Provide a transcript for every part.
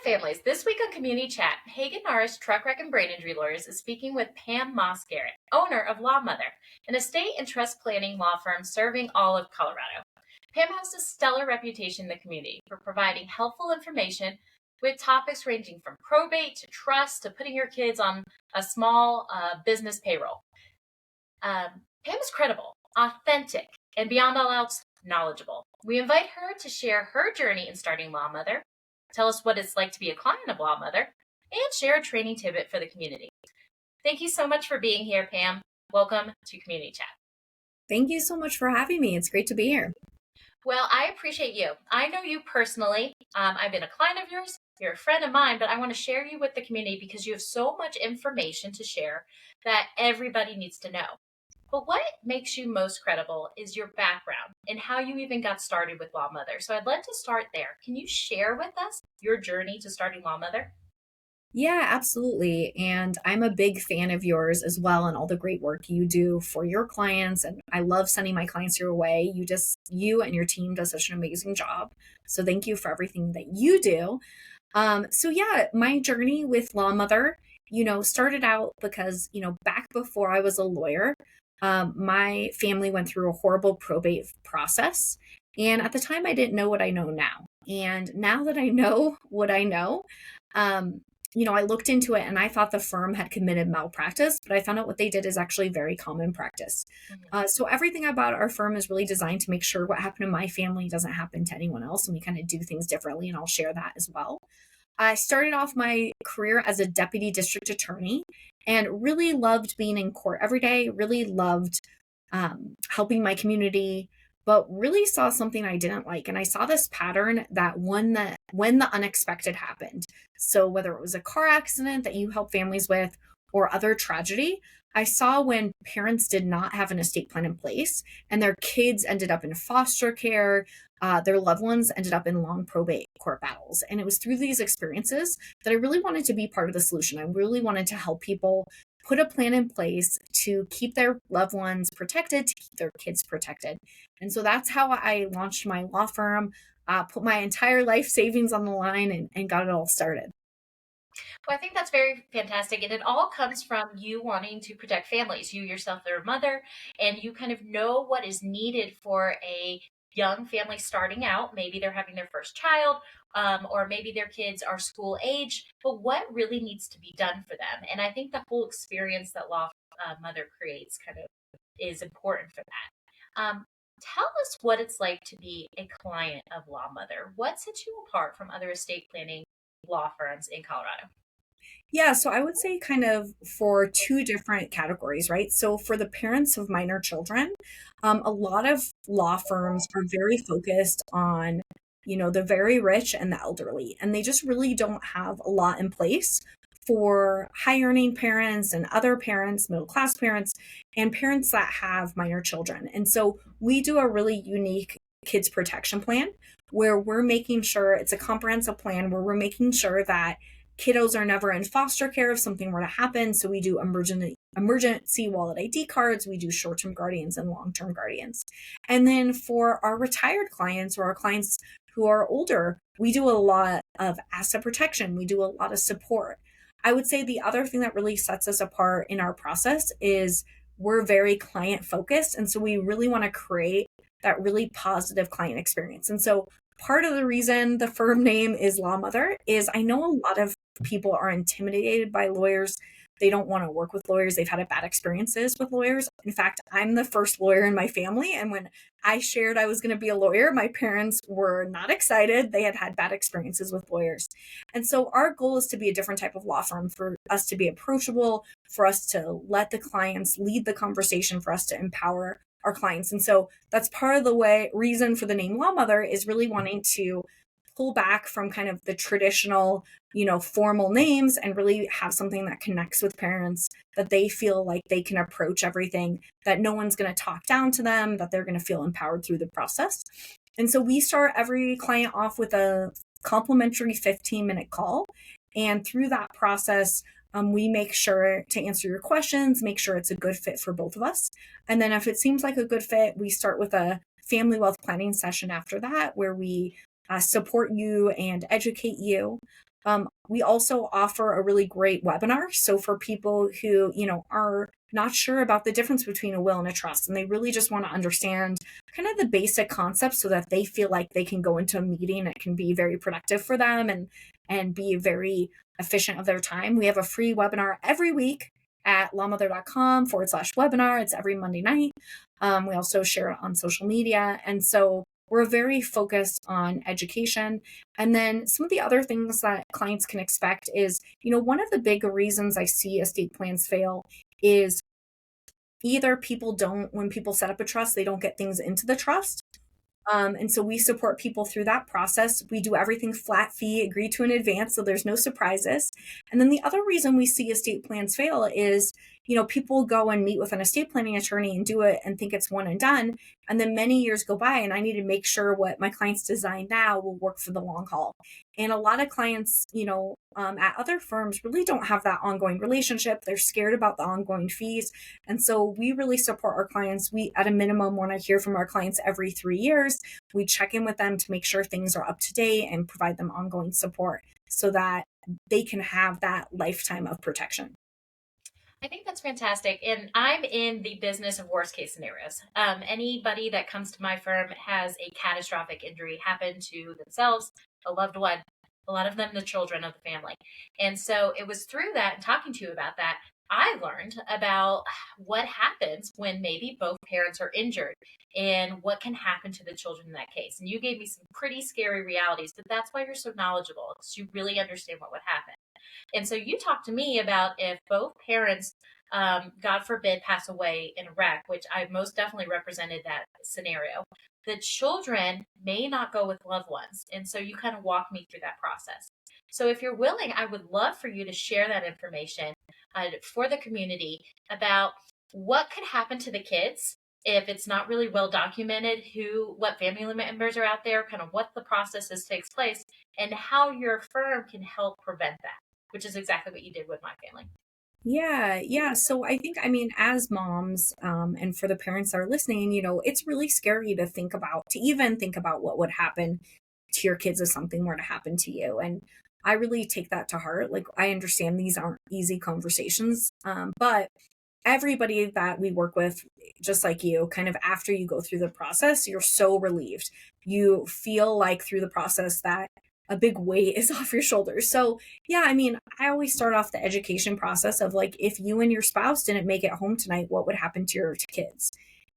families. This week on Community Chat, Hagen Nares Truck Wreck and Brain Injury Lawyers is speaking with Pam Maass Garrett, owner of LawMother, an estate and trust planning law firm serving all of Colorado. Pam has a stellar reputation in the community for providing helpful information with topics ranging from probate to trust to putting your kids on a small business payroll. Pam is credible, authentic, and beyond all else, knowledgeable. We invite her to share her journey in starting LawMother, tell us what it's like to be a client of LawMother, and share a training tidbit for the community. Thank you so much for being here, Pam. Welcome to Community Chat. Thank you so much for having me. It's great to be here. Well, I appreciate you. I know you personally. I've been a client of yours. You're a friend of mine, but I want to share you with the community because you have so much information to share that everybody needs to know. But what makes you most credible is your background and how you even got started with LawMother. So I'd like to start there. Can you share with us your journey to starting LawMother? Yeah, absolutely. And I'm a big fan of yours as well and all the great work you do for your clients. And I love sending my clients your way. You and your team does such an amazing job. So thank you for everything that you do. My journey with LawMother, started out because, back before I was a lawyer, my family went through a horrible probate process. And at the time, I didn't know what I know now. And now that I know what I know, I looked into it and I thought the firm had committed malpractice, but I found out what they did is actually very common practice. So everything about our firm is really designed to make sure what happened to my family doesn't happen to anyone else. And we kind of do things differently, and I'll share that as well. I started off my career as a deputy district attorney and really loved being in court every day, really loved helping my community, but really saw something I didn't like. And I saw this pattern that when the unexpected happened, so whether it was a car accident that you help families with or other tragedy, I saw when parents did not have an estate plan in place and their kids ended up in foster care, their loved ones ended up in long probate court battles. And it was through these experiences that I really wanted to be part of the solution. I really wanted to help people put a plan in place to keep their loved ones protected, to keep their kids protected. And so that's how I launched my law firm, put my entire life savings on the line and got it all started. Well, I think that's very fantastic. And it all comes from you wanting to protect families. You yourself are a mother, and you kind of know what is needed for a young family starting out. Maybe they're having their first child, or maybe their kids are school age, but what really needs to be done for them. And I think the whole experience that LawMother creates kind of is important for that. Tell us what it's like to be a client of LawMother. What sets you apart from other estate planning law firms in Colorado? Yeah, so I would say kind of for two different categories, right? So for the parents of minor children, a lot of law firms are very focused on, the very rich and the elderly, and they just really don't have a lot in place for high earning parents and other parents, middle class parents, and parents that have minor children. And so we do a really unique kids protection plan where we're making sure it's a comprehensive plan where we're making sure that kiddos are never in foster care if something were to happen. So we do emergency wallet ID cards, we do short-term guardians and long-term guardians. And then for our retired clients or our clients who are older, we do a lot of asset protection. We do a lot of support. I would say the other thing that really sets us apart in our process is we're very client focused. And so we really want to create that really positive client experience. And so part of the reason the firm name is LawMother is I know a lot of people are intimidated by lawyers. They don't want to work with lawyers. They've had bad experiences with lawyers. In fact, I'm the first lawyer in my family. And when I shared I was going to be a lawyer, my parents were not excited. They had bad experiences with lawyers. And so our goal is to be a different type of law firm, for us to be approachable, for us to let the clients lead the conversation, for us to empower our clients. And so that's part of the reason for the name LawMother is really wanting to pull back from kind of the traditional, formal names and really have something that connects with parents, that they feel like they can approach everything, that no one's going to talk down to them, that they're going to feel empowered through the process. And so we start every client off with a complimentary 15-minute call. And through that process, we make sure to answer your questions, make sure it's a good fit for both of us. And then if it seems like a good fit, we start with a family wealth planning session after that, where we support you and educate you. We also offer a really great webinar. So for people who, are not sure about the difference between a will and a trust, and they really just want to understand kind of the basic concepts so that they feel like they can go into a meeting. It can be very productive for them and be very efficient of their time. We have a free webinar every week at lawmother.com/webinar. It's every Monday night. We also share it on social media. And so we're very focused on education. And then some of the other things that clients can expect is, one of the big reasons I see estate plans fail is either when people set up a trust, they don't get things into the trust. And so we support people through that process. We do everything flat fee, agree to in advance, so there's no surprises. And then the other reason we see estate plans fail is, people go and meet with an estate planning attorney and do it and think it's one and done. And then many years go by and I need to make sure what my client's design now will work for the long haul. And a lot of clients, at other firms really don't have that ongoing relationship. They're scared about the ongoing fees. And so we really support our clients. We, at a minimum, want to hear from our clients every 3 years. We check in with them to make sure things are up to date and provide them ongoing support so that they can have that lifetime of protection. I think that's fantastic. And I'm in the business of worst case scenarios. Anybody that comes to my firm has a catastrophic injury happen to themselves, a loved one, a lot of them the children of the family. And so it was through that and talking to you about that, I learned about what happens when maybe both parents are injured and what can happen to the children in that case. And you gave me some pretty scary realities, but that's why you're so knowledgeable, because you really understand what would happen. And so you talked to me about if both parents, God forbid, pass away in a wreck, which I most definitely represented that scenario, the children may not go with loved ones. And so you kind of walk me through that process. So if you're willing, I would love for you to share that information for the community about what could happen to the kids if it's not really well documented, what family members are out there, kind of what the processes takes place, and how your firm can help prevent that, which is exactly what you did with my family. Yeah. So I think, as moms, and for the parents that are listening, it's really scary to even think about what would happen to your kids if something were to happen to you. And I really take that to heart. Like, I understand these aren't easy conversations, but everybody that we work with, just like you, kind of after you go through the process, you're so relieved. You feel like through the process that a big weight is off your shoulders. So, yeah, I always start off the education process of like, if you and your spouse didn't make it home tonight, what would happen to your kids?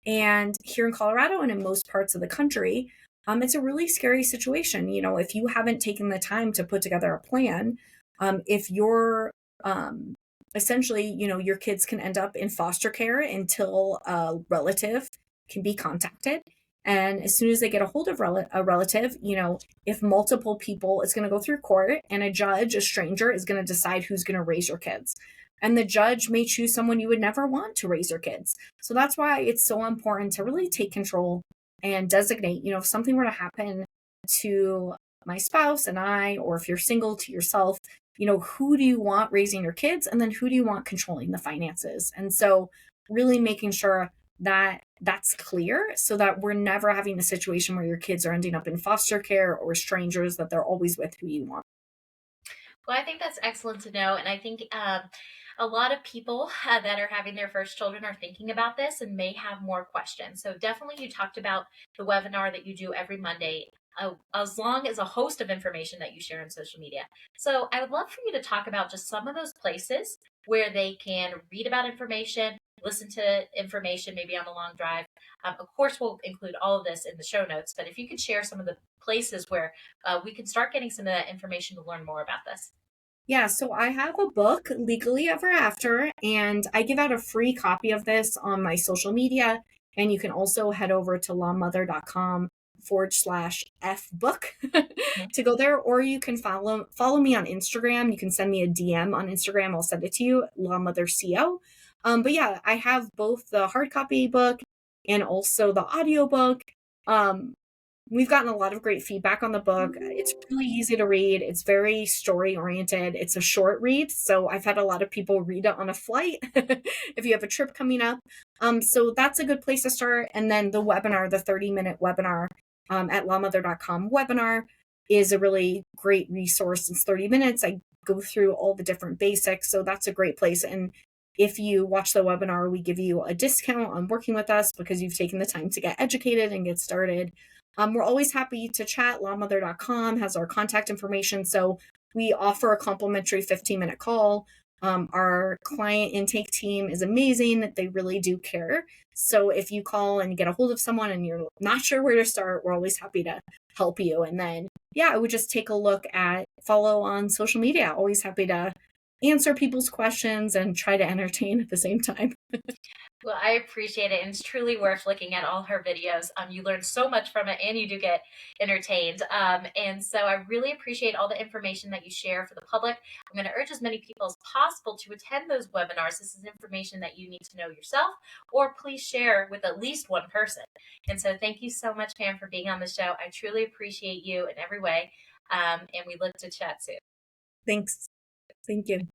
And here in Colorado and in most parts of the country, it's a really scary situation. If you haven't taken the time to put together a plan, if you're essentially, your kids can end up in foster care until a relative can be contacted. And as soon as they get a hold of a relative, if multiple people, it's going to go through court, and a judge, a stranger, is going to decide who's going to raise your kids. And the judge may choose someone you would never want to raise your kids. So that's why it's so important to really take control and designate, if something were to happen to my spouse and I, or if you're single, to yourself, who do you want raising your kids? And then who do you want controlling the finances? And so really making sure that that's clear so that we're never having a situation where your kids are ending up in foster care or strangers, that they're always with who you want. Well, I think that's excellent to know. And I think a lot of people that are having their first children are thinking about this and may have more questions. So definitely you talked about the webinar that you do every Monday, as long as a host of information that you share on social media. So I would love for you to talk about just some of those places where they can read about information, listen to information, maybe on a long drive. Of course, we'll include all of this in the show notes, but if you could share some of the places where we can start getting some of that information to learn more about this. Yeah, so I have a book, Legally Ever After, and I give out a free copy of this on my social media. And you can also head over to lawmother.com/fbook to go there, or you can follow me on Instagram. You can send me a DM on Instagram. I'll send it to you, LawMotherCO. But yeah, I have both the hard copy book and also the audio book. We've gotten a lot of great feedback on the book. It's really easy to read. It's very story oriented. It's a short read. So I've had a lot of people read it on a flight if you have a trip coming up. So that's a good place to start. And then the webinar, the 30-minute webinar at lawmother.com webinar. is a really great resource. It's 30 minutes. I go through all the different basics. So that's a great place. And if you watch the webinar, we give you a discount on working with us because you've taken the time to get educated and get started. We're always happy to chat. LawMother.com has our contact information. So we offer a complimentary 15-minute call. Our client intake team is amazing. They really do care. So if you call and get a hold of someone and you're not sure where to start, we're always happy to help you. And then, yeah, I would just take a look at follow on social media. Always happy to answer people's questions and try to entertain at the same time. Well, I appreciate it, and it's truly worth looking at all her videos. You learn so much from it, and you do get entertained. And so I really appreciate all the information that you share for the public. I'm going to urge as many people as possible to attend those webinars. This is information that you need to know yourself, or please share with at least one person. And so thank you so much, Pam, for being on the show. I truly appreciate you in every way, and we look to chat soon. Thanks. Thank you.